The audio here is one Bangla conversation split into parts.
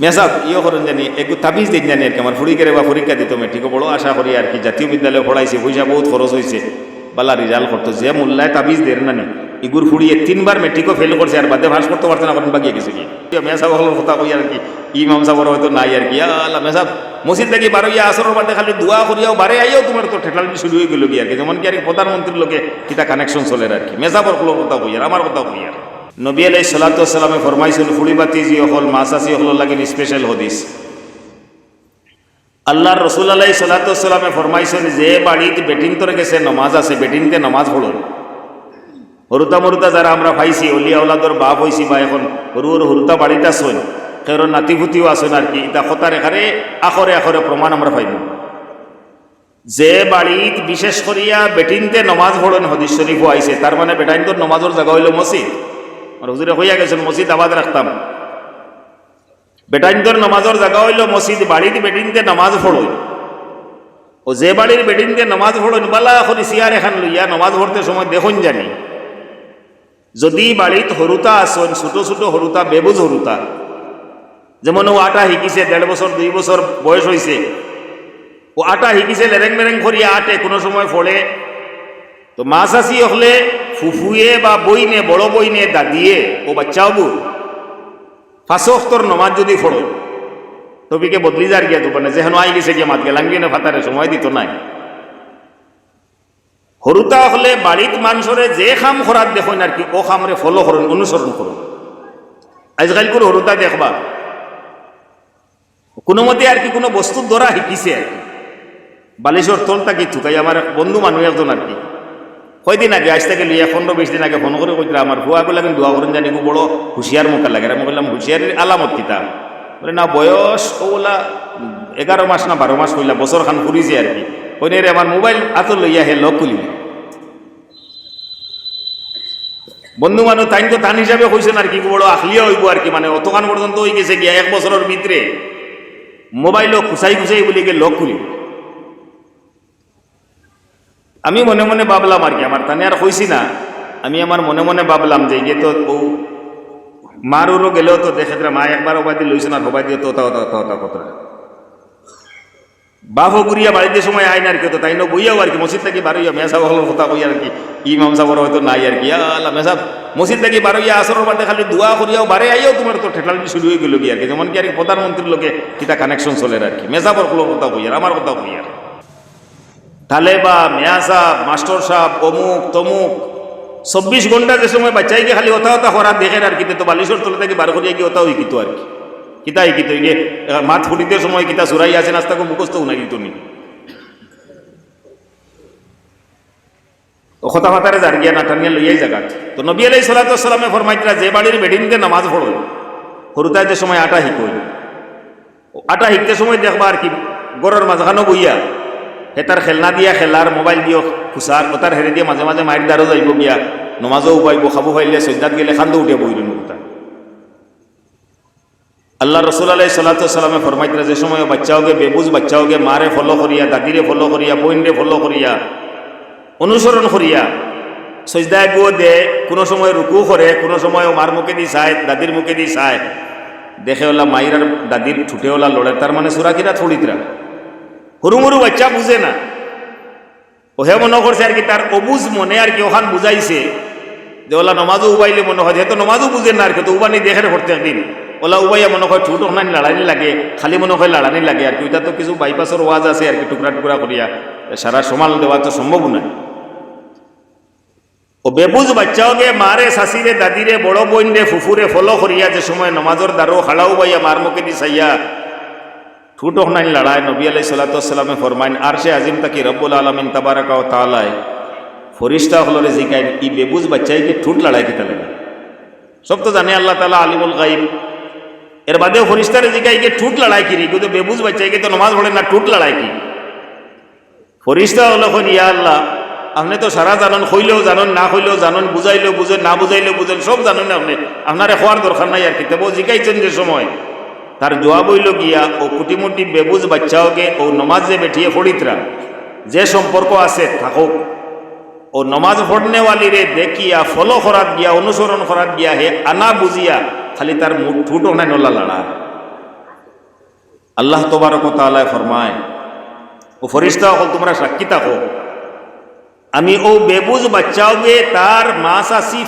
মেসাব ইয়ে করেন জানি একটু তাবিজ দিন জানি আর কি আমার ফুড়ি করে বা পরীক্ষা দিত মেট্রিকও বড় আশা করি আর কি জাতীয় বিদ্যালয়ে পড়াইছে পয়সা বহুত খরচ হয়েছে বালা রেজাল্ট করতো যে মোল্লায় তাবিজ দের না নি ইগুর ফুড়িয়ে 3বার মেট্রিকও ফেল করছে আর বাদে ভাস করতে পারছে না করেন বাকি গেছে কি মেসাব হলোর কথা কই আর কি ইমাম সাহেবের হয়তো নাই আর কি আল্লাহ মেসাব মসজিদ থেকে বারো আসরের বাদে খালি দোয়া করিয়াও বারে আইও তোমার তো ঠেটালি শুরু হয়ে গেল কি আর কি যেমন কি আর কি প্রধানমন্ত্রীর লোকে কিতা কানেকশন চলে আর কি মেসাবর কথা কই আর আমার কথা কই আর নবী আলাইহিস সালাতু ওয়াস সালামে ফরমাইছেন ফুড়িবাতি জি হল মাসাসি হল লাগেন স্পেশাল হদিস আল্লাহর রাসূল আলাইহিস সালাতু ওয়াস সালামে ফরমাইছেন যে বাড়িতে বেটিং তোরে গেছে নামাজ আছে বেটিংতে নামাজ পড়ুন হরুতা মরুতা যারা আমরা পাইছি অলিয়া ওলাদর বাপ হইছি বা এখন হরুতা বাড়িতে আসুন কেউ নাতিভূতিও আসুন আর কি এটা কথার এখানে আখরে আখরে প্রমাণ আমরা পাইব যে বাড়িত বিশেষ করিয়া বেটিংতে নমাজ পড়েন হদিস শরীফও আইছে তার মানে বেটাইন তোর নমাজের জায়গা হইল মসজিদ আর হুজুরে হইয়া গেছেন মসজিদ আবাদ রাখতাম বেটাইন তোর নমাজের জায়গা হইল মসজিদ বাড়িতে বেটিংতে নামাজ পড়ুন ও যে বাড়ির বেটিংতে নামাজ পড়ুন বালা করি সিয়ার এখান লইয়া নমাজ পড়তে সময় দেখুন জানি যদি বাড়িত হরুতা আসুন ছোট ছোট হরুতা বেবুজ হরুতা যেমন ও আটা শিকিছে 1.5 বছর 2 বছর বয়স হয়েছে ও আটা শিকিছে লেরেং মেরেং করিয়া আটে কোনো সময় ফলে তো মা চাষি হলে ফুফুয়ে বা বইনে বড় বইনে দাদিয়ে ও বাচ্চাও বুর 5 ওয়াক্তর নমাজ যদি ফড়ো তবিকে বদলি যার গিয়া দোকানে যেহেন আই গেছে গিয়ে মাত গেলাম গিয়ে ফাতারে সময় দিত নাই হরুতা হলে বাড়িত মানুষরে যে খাম খরাত দেখুন আর কি ও খামরে ফলো করুন অনুসরণ করুন আজকাল করে হরুতা দেখবা কোনো মতে আর কি কোনো বস্তুর দ্বারা শিকিছে আর কি বালিশর তলটা কি থুকাই আমার বন্ধু মানুষ একজন আর কি কয়দিন আগে আজ থেকে লিয়া 15-20 দিন আগে ফোন করে কইছিল আমার ভুয়াগুলো কিন্তু দোয়া করেন জানি বড় হুঁশিয়ার মুখা লাগে আমি বললাম হুঁশিয়ারের আলামত কিতা বলে না বয়স ওলা 11 মাস না 12 মাস হইলা বছর খান ফুরিছে আর কি কইনে রে আমার মোবাইল হাত লইয়া হে লক খুলি বন্ধু মানুষ তাই তো তান হিসাবে কইছেন আর কি বড় আখলিয়া হইব আর কি মানে অতখান পর্যন্ত হয়ে গেছে গিয়া 1 বছরের ভিতরে মোবাইলও খুসাই খুসাই বলি গিয়ে লক খুলি আমি মনে মনে ভাবলাম আর কি আমার তানে আর কইছি না আমি আমার মনে মনে ভাবলাম যে ইয়ে তো ও মারুরও গেলেও তো দেখে মা একবার ওবাদি লইছেন আর হবাই দিয়ে তো কথা বাপ গুড়িয়া বাড়িতে সময় আইন আর কি তো তাই বইয়াও আর কি মসজিদ থেকে বারোইয়া মেসাব হল কথা কই আর কি ইমাম সাহেবের হয়তো নাই আর কি আল্লাহ মেসাব মসজিদ থেকে বারোইয়া আসরের বাদে খালি দোয়া করিয়াও বারে আইও তোমার তো ঠেটালি শুরু হয়ে গেল কি আর কি যেমন কি আর কি প্রধানমন্ত্রীর লোকে কিতা কানেকশন চলে আর কি মেসাবর কথা কই আর আমার কথা কই আর তাহলে বা মেয়া সাহ মাস্টার সাহ অমুক তমুক 24 ঘন্টা যে সময় বাচ্চাইকে খালি ওতা করার দেখেন আর কি তো বালিশর তলে থেকে বার করিয়া গিয়ে ওতাও শিকিত আর কি কিতা শিকিত গিয়ে মাঠ ফুটিতে সময় কিতা চুরাই আছে নাস্তাকে মুখস্থ না কিন্তু নি কথা ফাতারে যার গিয়া নাটানিয়া লইয়াই জায়গাত তো নবী আলাইহিস সালাতু ওয়াস সালামে ফরমাইতরা যে বাড়ির বেডিংতে নামাজ পড়ো হরুতায় যে সময় আটা শিকই আটা শিখতে সময় দেখবা আর কি গরর মাঝখানো বইয়া হেতার খেলনা দিয়া খেলার মোবাইল দিও খুসার ওতার হেরে দিয়ে মাঝে মাঝে মাইর দ্বারও যাইব গিয়া নমাজও উবাইব খাবো খাইলে সজ্জাত গেলে খান্দো উঠে বইলেন ওটা আল্লাহ রসুল আলাইহিস সালাতু ওয়াস সালামে ফরমাইতরা যে সময় বাচ্চাওকে বেবুজ বাচ্চাওকে মারে ফলো করিয়া দাদিরে ফলো করিয়া বইনরে ফলো করিয়া অনুসরণ করিয়া সজদায় গো দে কোনো সময় রুকু করে কোনো সময় মার মুখে দি চায় দাদির মুখে দি চায় দেখে ওলা মাইর আর দাদির ছুটে ওলা লড়ে তার মানে সুরাকিরা থড়িতরা হরুমরু বাচ্চা বুঝে না ওহে মনে করছে আর কি তার অবুজ মনে আর কি ওখান বুঝাইছে যে ওলা নমাজও উবাইলে মনে হয় যেহেতু নমাজও বুঝেন না আর কি তো উবানি দেখে প্রত্যেক দিন ওলা উবাইয়া মনে হয় ঠুট ওখানে লাড়ানি লাগে খালি মনে হয় লাড়ানি লাগে আর কি ওইটা তো কিছু বাইপাসের ওয়াজ আছে আর কি টুকরা টুকরা করিয়া সারা সমাল দেওয়া তো সম্ভব নয় ও বেবুজ বাচ্চাওকে মারে শাশিরে দাদিরে বড় বইনরে ফুফুরে ফলো করিয়া যে সময় নমাজর দ্বারো খাড়াও বাইয়া মার মুখে দি চাইয়া ঠুট ওখানে লড়ায় নবী আলাইহিস সালাতু ওয়াস সালামে ফরমাইন আরশে আজিম তাকি রব্বুল আলামিন তাবারাকা ওয়া তাআলা ফরিস্তা হলরে জিকাই ই বেবুজ বাচ্চাইকে ঠুট লড়াই কিতা লাগে সব তো জানে আল্লাহ তাআলা আলিমুল গায়ব এর বাদেও ফরিস্তারে জিকাইকে ঠুট লড়াই কি কিন্তু বেবুজ বাচ্চাইকে তো নামাজ পড়ে না ঠুট লড়াই কি ফরিস্তা হলো ইয়া আল্লাহ আপনি তো সারা জানেন হইলেও জানেন না হইলেও জানেন বুঝাইলেও বুঝেন না বুঝাইলেও বুঝেন সব জানেন আপনি আপনারে হওয়ার দরকার নাই আর কি তবু জিকাইছেন যে সময় তার জবাব হইল গিয়া ও কুটিমুটি বেবুজ বাচ্চাওকে ও নমাজ যে বেঠিয়ে ফড়িতরা যে সম্পর্ক আছে থাকুক ও নমাজ পড়নেওয়ালিরে দেখিয়া ফলো করাত গিয়া অনুসরণ করাত গিয়া হে আনা বুঝিয়া খালি তার মুখ ঠুটো নাই নলা লড়া আল্লাহ তবারক ওয়া তাআলা ফরমায়, ও ফরিস্তা হল তোমরা সাক্ষী থাকো, আমি ও বেবুজ বাচ্চাওকে তার মা চাচি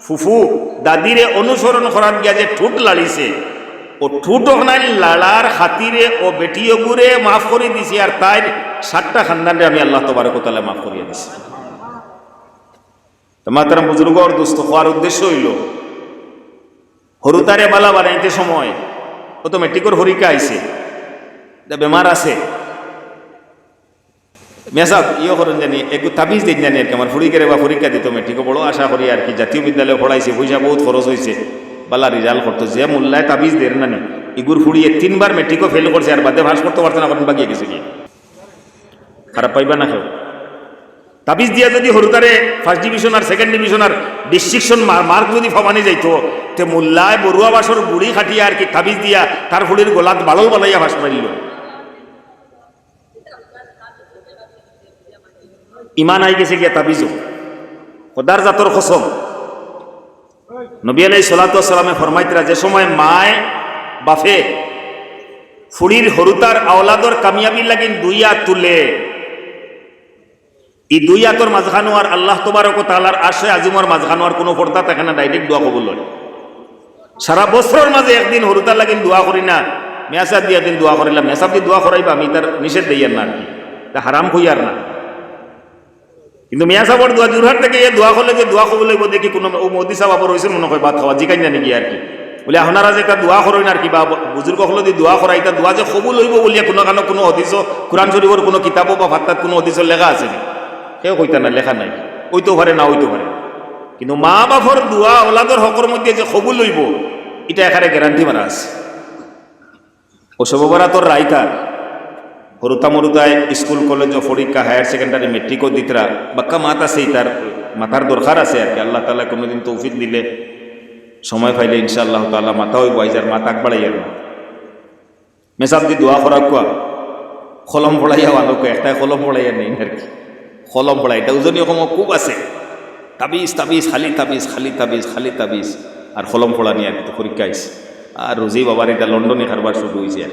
ফুফু দাদিরে অনুসরণ করার গিয়া যে ঠুট লাড়িছে, ও ঠুট ওখানে লাড়ার খাতিরে ও বেটিও গুরে মাফ করে দিছি, আর তাই 7টা খানদানরে আমি আল্লাহ তবারক ওয়া তাআলা মাফ করিয়া দিছি। মাতারা বুজুর্গর দুস্থ হওয়ার উদ্দেশ্য হইল হরুতারে বালা বানাইতে সময় ও তো মেট্রিকর হরিকা আইছে, বেমার আছে, মেসাব ইয়ে করেন জানি একটু তাবিজ দিন জানি আর কি, আমার ফুড়িকে বা পরীক্ষা দিত মেট্রিকও বড় আশা করি আর কি, জাতীয় বিদ্যালয়ে পড়াইছে, পয়সা বহুত খরচ হয়েছে, বালা রেজাল্ট করতো, যে মোল্লায় তাবিজ দের না নি ইগুর ফুড়িয়ে 3বার মেট্রিকও ফেল করছে, আর বাদে ভাস করতে পারছে না, করেন বাগিয়ে গেছে কি খারাপ পাইবা না কেউ? তাবিজ দিয়া যদি হরুতারে 1st ডিভিশন আর 2nd ডিভিশন আর ডিস্ট্রিকশন মার্ক যদি ফমানি যাইতো, তে মোল্লায় বড়ুয়া বাসর বুড়ি খাটিয়া আর কি তাবিজ দিয়া তার ফুড়ির গোলাত বালল বালাইয়া ভাস মারিল। ইমান আই গেছে গিয়া তাবিজও খোদার জাতর কসম। নবী আলাইহিস সালাতু ওয়াস সালামে ফরমাইতরা, যে সময় মায় বাফে ফুড়ির হরুতার আওলাদর কামিয়াবি লাগিন 2 হাত তুলে, এই 2 হাতর মাঝখানো আর আল্লাহ তবারক ওয়া তাআলার আরশে আজিমর মাঝখানো আর কোনো পর্দা থাকে না, ডাইরেক্ট দোয়া কবুল হয়। সারা বছরের মাঝে একদিন হরুতার লাগিন দোয়া করি না, মেয়াসাব দিয়ে একদিন দোয়া করিলাম, মেয়াসাব দিয়ে দোয়া করাইবা, আমি তার নিষেধ দিয়ার না আর কি, তা হারাম হইয়ার না। কিন্তু মিয়া সাহর দোয়া জোরহাট থেকে এ দোয়া করলে যে দোয়া কবুল হইব দেখি কোনো ও মোদি সাহেব আবার রয়েছেন মনে হয় ভাত খাওয়া জিকাই জানি কি আর কি, বলে আপনারা যে একটা দোয়া করেন আর কি, বা বুজুর্গ হলো যদি দোয়া করা, এটা দোয়া যে কবুল হইব বলিয়া কোনো কারণ কোনো হদিস কোরআন শরীফের কোনো কিতাবও বা ভাত্তাত কোনো হদিসের লেখা আছে নি? কেউ কইতা না, লেখা নাই, হইতেও পারে না হইতে পারে, কিন্তু মা বাপর দোয়া ওলাদর হকর মধ্যে যে কবুল হইব এটা এখানে গ্যারান্টি মারা আছে। ওসব ওরা তোর রায়কার হরুতা মরুতায় স্কুল কলেজ পরীক্ষা হায়ার সেকেন্ডারি মেট্রিকও দিতরা বাক্কা মাত আছে, তার মাথার দরকার আছে আর কি। আল্লাহ তাআলা কোনোদিন তৌফিক দিলে সময় পাইলে ইনশাআল্লাহ তাআলা মাথা হইব, আইজার মাথা বাড়াইয়ার না মেসাব দি দোয়া করা কুয়া কলম পড়াইয়া আলোক একটাই কলম পড়াইয়া নেই আর কি, কলম পড়াই এটা উজনি কম খুব আছে, তাবিজ তাবিজ খালি তাবিজ খালি তাবিজ খালি তাবিজ আর কলম পড়া নিয়ে আর কি পরীক্ষা আইসে। আর রোজি বাবার এটা লন্ডনে কারবার শুরু হয়েছে আর